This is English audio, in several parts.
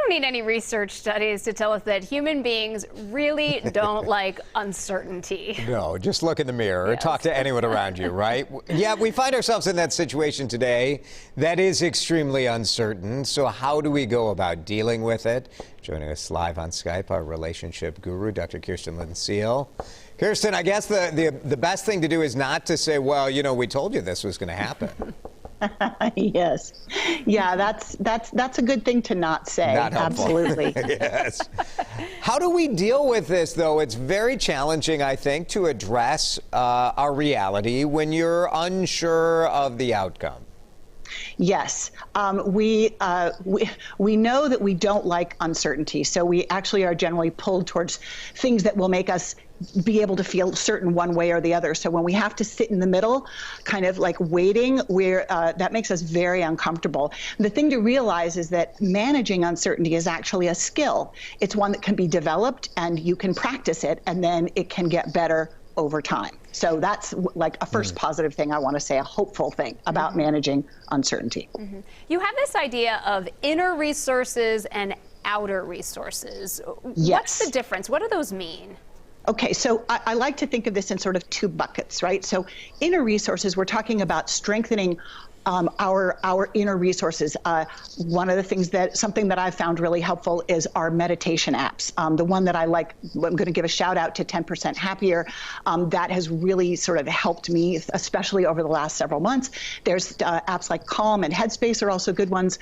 don't need any research studies to tell us that human beings really don't like uncertainty. No, just look in the mirror or talk to anyone around you, right? Yeah, we find ourselves in that situation today that is extremely uncertain. So how do we go about dealing with it? Joining us live on Skype, our relationship guru, Dr. Kirsten Lind Seal. Kirsten, I guess the best thing to do is not to say, well, you know, we told you this was going to happen. Yes. Yeah, that's a good thing to not say. Not helpful. Absolutely. Yes. How do we deal with this, though? It's very challenging, I think, to address our reality when you're unsure of the outcome. Yes, we know that we don't like uncertainty, so we actually are generally pulled towards things that will make us be able to feel certain one way or the other. So when we have to sit in the middle, kind of like waiting, that makes us very uncomfortable. The thing to realize is that managing uncertainty is actually a skill. It's one that can be developed, and you can practice it, and then it can get better over time. So that's like a first positive thing I want to say, a hopeful thing about managing uncertainty. You have this idea of inner resources and outer resources. Yes. What's the difference? What do those mean? Okay, so I like to think of this in sort of two buckets, right? So inner resources, we're talking about strengthening our inner resources. One of the things something that I've found really helpful is our meditation apps. The one that I like, I'm going to give a shout out to 10% Happier. That has really sort of helped me, especially over the last several months. There's apps like Calm and Headspace are also good ones.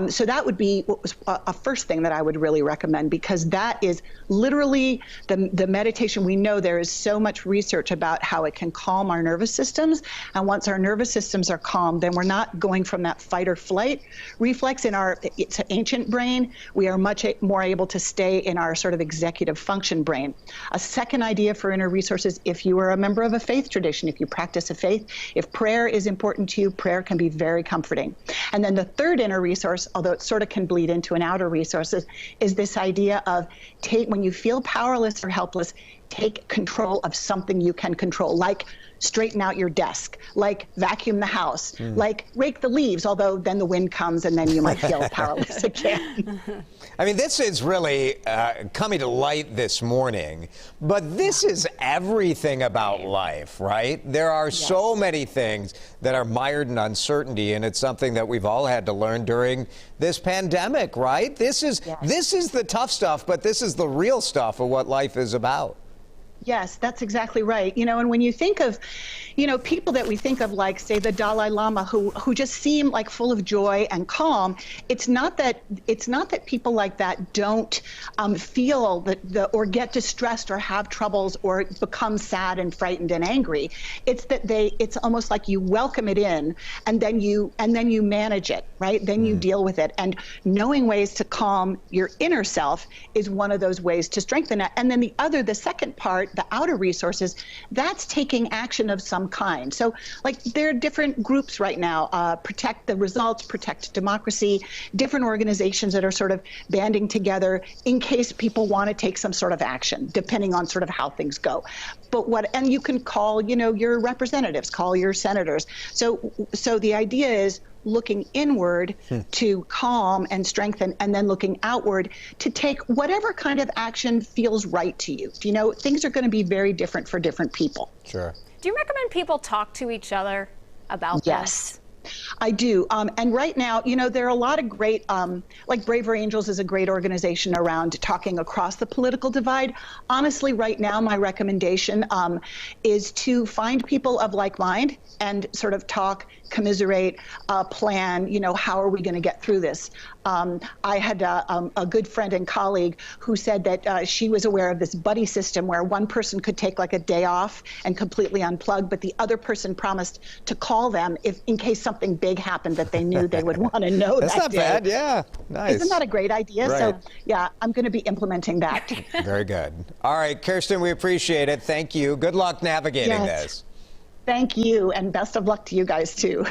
So that would be a first thing that I would really recommend, because that is literally the meditation. We know there is so much research about how it can calm our nervous systems. And once our nervous systems are calm, then we're not going from that fight or flight reflex in it's an ancient brain. We are much more able to stay in our sort of executive function brain. A second idea for inner resources, if you are a member of a faith tradition, if you practice a faith, if prayer is important to you, prayer can be very comforting. And then the third inner resource, although it sort of can bleed into an outer resource, is this idea of when you feel powerless or helpless, take control of something you can control, like straighten out your desk, like vacuum the house, like rake the leaves, although then the wind comes and then you might feel powerless again. I mean, this is really coming to light this morning, but this is everything about life, right? There are so many things that are mired in uncertainty, and it's something that we've all had to learn during this pandemic, right? This is the tough stuff, but this is the real stuff of what life is about. Yes, that's exactly right. You know, and when you think of, you know, people that we think of, like, say, the Dalai Lama, who just seem like full of joy and calm, it's not that people like that don't feel or get distressed or have troubles or become sad and frightened and angry. It's that it's almost like you welcome it in, and then you manage it, right? Then you deal with it. And knowing ways to calm your inner self is one of those ways to strengthen it. And then the second part, the outer resources, that's taking action of some kind. So, like, there are different groups right now, Protect the Results, Protect Democracy, different organizations that are sort of banding together in case people want to take some sort of action, depending on sort of how things go. And you can call, you know, your representatives, call your senators. So the idea is looking inward to calm and strengthen, and then looking outward to take whatever kind of action feels right to you. You know, things are going to be very different for different people. Sure. Do you recommend people talk to each other about this? I do. And right now, you know, there are a lot of great, like Braver Angels is a great organization around talking across the political divide. Honestly, right now, my recommendation is to find people of like mind and sort of talk, commiserate, plan, you know, how are we going to get through this? I had a good friend and colleague who said that she was aware of this buddy system where one person could take like a day off and completely unplug, but the other person promised to call them in case something big happened that they knew they would want to know. That's not bad. Yeah. Nice. Isn't that a great idea? Right. So, yeah, I'm going to be implementing that. Very good. All right, Kirsten, we appreciate it. Thank you. Good luck navigating this. Thank you, and best of luck to you guys, too.